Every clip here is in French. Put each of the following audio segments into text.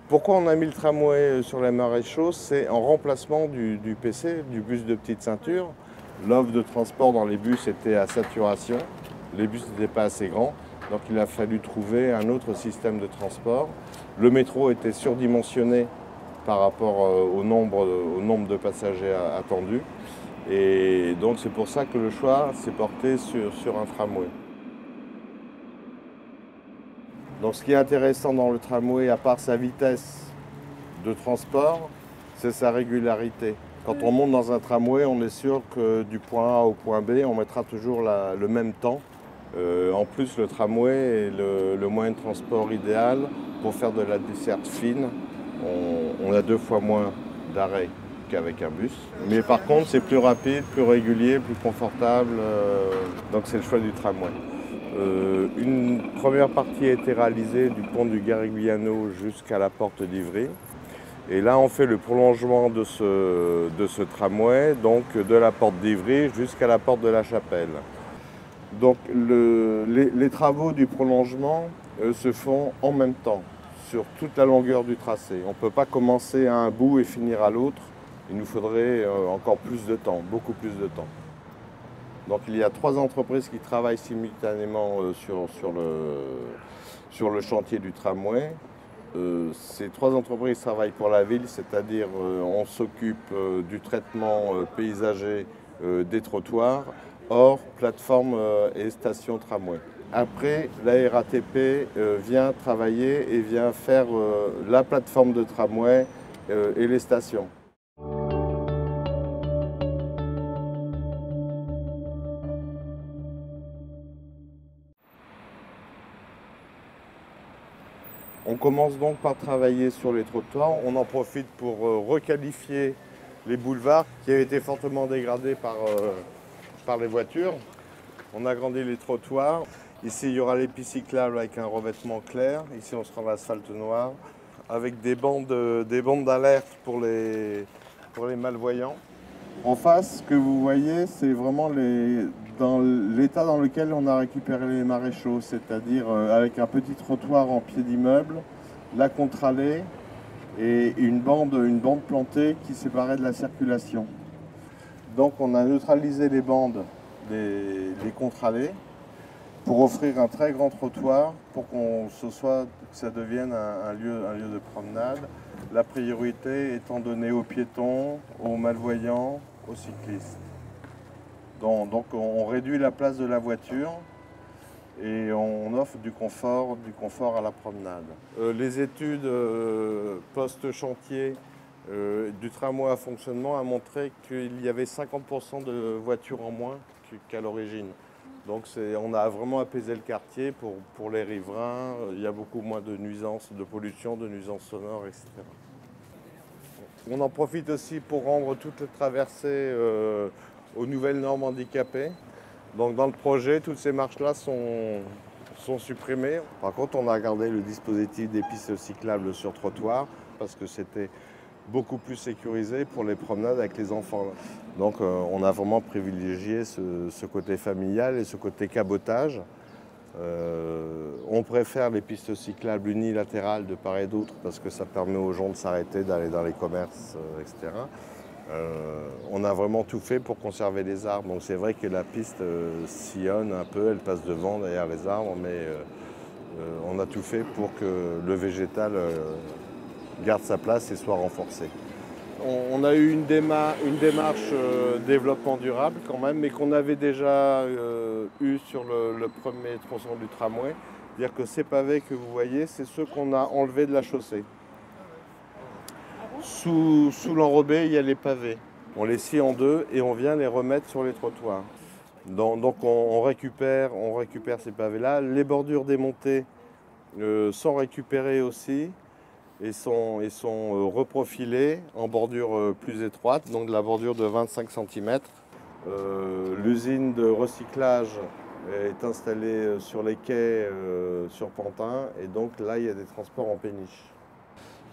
Pourquoi on a mis le tramway sur les maréchaux? C'est en remplacement du PC, du bus de petite ceinture. L'offre de transport dans les bus était à saturation. Les bus n'étaient pas assez grands, donc il a fallu trouver un autre système de transport. Le métro était surdimensionné par rapport au nombre de passagers attendus. Et donc c'est pour ça que le choix s'est porté sur un tramway. Donc ce qui est intéressant dans le tramway, à part sa vitesse de transport, c'est sa régularité. Quand on monte dans un tramway, on est sûr que du point A au point B, on mettra toujours le même temps. En plus, le tramway est le moyen de transport idéal pour faire de la desserte fine. On a 2 fois moins d'arrêts qu'avec un bus. Mais par contre, c'est plus rapide, plus régulier, plus confortable. Donc c'est le choix du tramway. Une première partie a été réalisée du pont du Garigliano jusqu'à la porte d'Ivry. Et là, on fait le prolongement de ce tramway, donc de la porte d'Ivry jusqu'à la porte de la Chapelle. Donc les travaux du prolongement se font en même temps, sur toute la longueur du tracé. On ne peut pas commencer à un bout et finir à l'autre. Il nous faudrait encore plus de temps, beaucoup plus de temps. Donc il y a 3 entreprises qui travaillent simultanément sur le chantier du tramway. Ces 3 entreprises travaillent pour la ville, c'est-à-dire on s'occupe du traitement paysager des trottoirs, hors plateforme et station tramway. Après, la RATP vient travailler et vient faire la plateforme de tramway et les stations. On commence donc par travailler sur les trottoirs. On en profite pour requalifier les boulevards qui avaient été fortement dégradés par les voitures. On agrandit les trottoirs. Ici, il y aura les pistes cyclables avec un revêtement clair. Ici, on sera en asphalte noir avec des bandes d'alerte pour les malvoyants. En face, ce que vous voyez, c'est vraiment dans l'état dans lequel on a récupéré les maréchaux, c'est-à-dire avec un petit trottoir en pied d'immeuble, la contre-allée et une bande plantée qui séparait de la circulation. Donc on a neutralisé les bandes des contre-allées pour offrir un très grand trottoir pour que ça devienne un lieu de promenade. La priorité étant donnée aux piétons, aux malvoyants, aux cyclistes. Donc on réduit la place de la voiture et on offre du confort à la promenade. Les études post-chantier du tramway à fonctionnement a montré qu'il y avait 50% de voitures en moins qu'à l'origine. Donc on a vraiment apaisé le quartier pour les riverains. Il y a beaucoup moins de nuisances, de pollution, de nuisances sonores, etc. On en profite aussi pour rendre toutes les traversées aux nouvelles normes handicapées. Donc dans le projet, toutes ces marches-là sont supprimées. Par contre, on a gardé le dispositif des pistes cyclables sur trottoir parce que c'était beaucoup plus sécurisé pour les promenades avec les enfants. Donc on a vraiment privilégié ce côté familial et ce côté cabotage. On préfère les pistes cyclables unilatérales de part et d'autre parce que ça permet aux gens de s'arrêter, d'aller dans les commerces, etc. On a vraiment tout fait pour conserver les arbres. Donc c'est vrai que la piste sillonne un peu, elle passe devant derrière les arbres, mais on a tout fait pour que le végétal garde sa place et soit renforcé. On a eu une démarche développement durable quand même, mais qu'on avait déjà eu sur le premier tronçon du tramway. C'est-à-dire que ces pavés que vous voyez, c'est ceux qu'on a enlevés de la chaussée. Sous l'enrobé, il y a les pavés. On les scie en deux et on vient les remettre sur les trottoirs. Donc on récupère ces pavés-là. Les bordures démontées sont récupérées aussi et sont reprofilées en bordure plus étroite, donc de la bordure de 25 cm. L'usine de recyclage est installée sur les quais sur Pantin et donc là il y a des transports en péniche.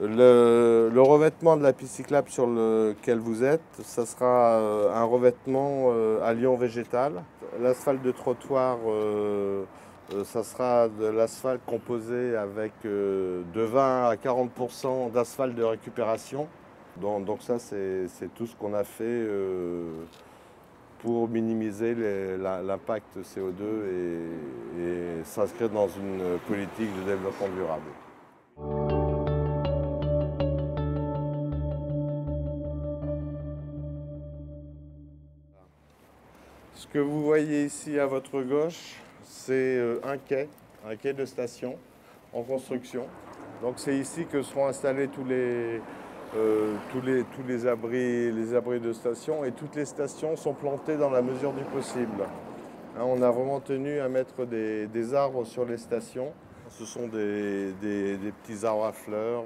Le revêtement de la piste cyclable sur lequel vous êtes, ça sera un revêtement à liant végétal. L'asphalte de trottoir Ça sera de l'asphalte composé avec de 20 à 40% d'asphalte de récupération. Donc ça, c'est tout ce qu'on a fait pour minimiser l'impact CO2 et s'inscrire dans une politique de développement durable. Ce que vous voyez ici à votre gauche, c'est un quai de station en construction. Donc c'est ici que seront installés tous les abris de station, et toutes les stations sont plantées dans la mesure du possible. Hein, on a vraiment tenu à mettre des arbres sur les stations. Ce sont des petits arbres à fleurs,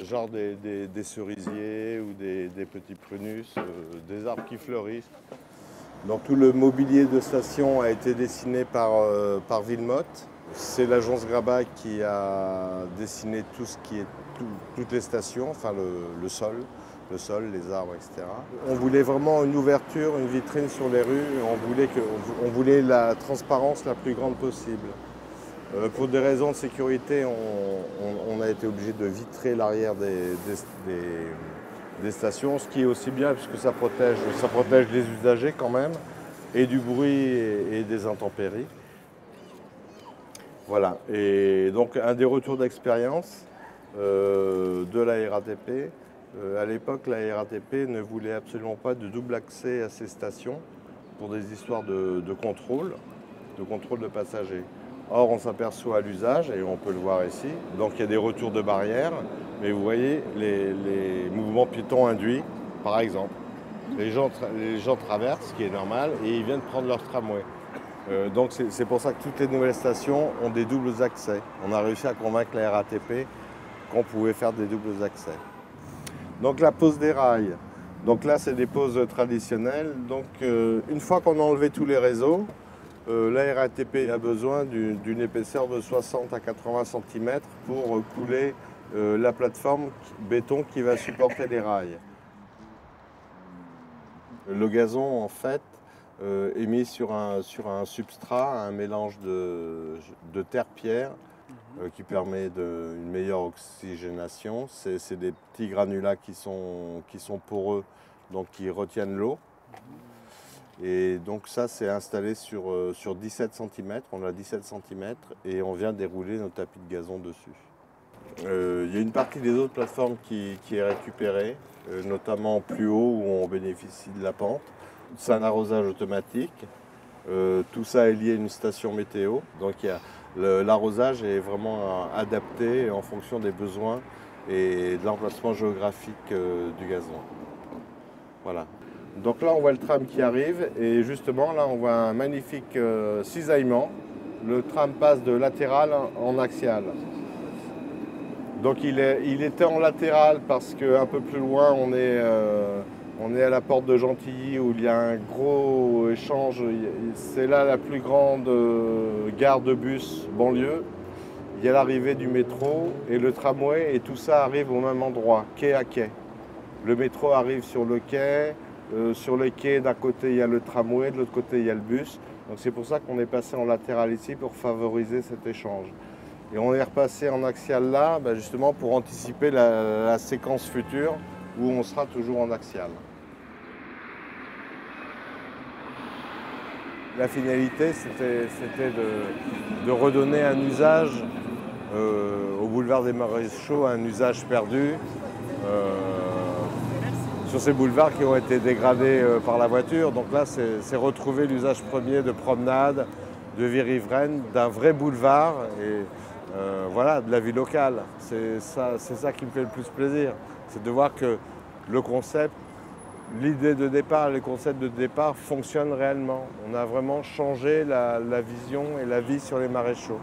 genre des cerisiers ou des petits prunus, des arbres qui fleurissent. Donc tout le mobilier de station a été dessiné par Villemotte. C'est l'agence Grabat qui a dessiné tout ce qui est toutes les stations, enfin le sol, les arbres, etc. On voulait vraiment une ouverture, une vitrine sur les rues. On voulait la transparence la plus grande possible. Pour des raisons de sécurité, on a été obligé de vitrer l'arrière des stations, ce qui est aussi bien puisque ça protège les usagers quand même, et du bruit et des intempéries. Voilà, et donc un des retours d'expérience de la RATP. À l'époque, la RATP ne voulait absolument pas de double accès à ces stations pour des histoires de contrôle de passagers. Or, on s'aperçoit à l'usage, et on peut le voir ici, donc il y a des retours de barrières, mais vous voyez les mouvements piétons induits, par exemple. Les gens traversent, ce qui est normal, et ils viennent prendre leur tramway. Donc c'est pour ça que toutes les nouvelles stations ont des doubles accès. On a réussi à convaincre la RATP qu'on pouvait faire des doubles accès. Donc la pose des rails. Donc là, c'est des poses traditionnelles. Donc une fois qu'on a enlevé tous les réseaux, la RATP a besoin d'une épaisseur de 60 à 80 cm pour couler la plateforme béton qui va supporter les rails. Le gazon, en fait, est mis sur un substrat, un mélange de terre-pierre qui permet une meilleure oxygénation. C'est des petits granulats qui sont poreux, donc qui retiennent l'eau. Et donc ça, c'est installé sur 17 cm, on a 17 cm, et on vient dérouler nos tapis de gazon dessus. Il y a une partie des autres plateformes qui est récupérée, notamment plus haut où on bénéficie de la pente. C'est un arrosage automatique. Tout ça est lié à une station météo. Donc l'arrosage est vraiment adapté en fonction des besoins et de l'emplacement géographique du gazon. Voilà. Donc là, on voit le tram qui arrive, et justement, là, on voit un magnifique cisaillement. Le tram passe de latéral en axial. Donc il était en latéral parce qu'un peu plus loin, on est à la porte de Gentilly où il y a un gros échange. C'est là la plus grande gare de bus banlieue. Il y a l'arrivée du métro et le tramway, et tout ça arrive au même endroit, quai à quai. Le métro arrive sur le quai. Sur le quai, d'un côté, il y a le tramway, de l'autre côté, il y a le bus. Donc c'est pour ça qu'on est passé en latéral ici pour favoriser cet échange. Et on est repassé en axial là, justement pour anticiper la séquence future où on sera toujours en axial. La finalité, c'était de redonner un usage au boulevard des Maréchaux, un usage perdu. Sur ces boulevards qui ont été dégradés par la voiture. Donc là, c'est retrouver l'usage premier de promenade, de vie riveraine, d'un vrai boulevard, et voilà, de la vie locale. C'est ça qui me fait le plus plaisir. C'est de voir que le concept, l'idée de départ, les concepts de départ fonctionnent réellement. On a vraiment changé la vision et la vie sur les Maréchaux.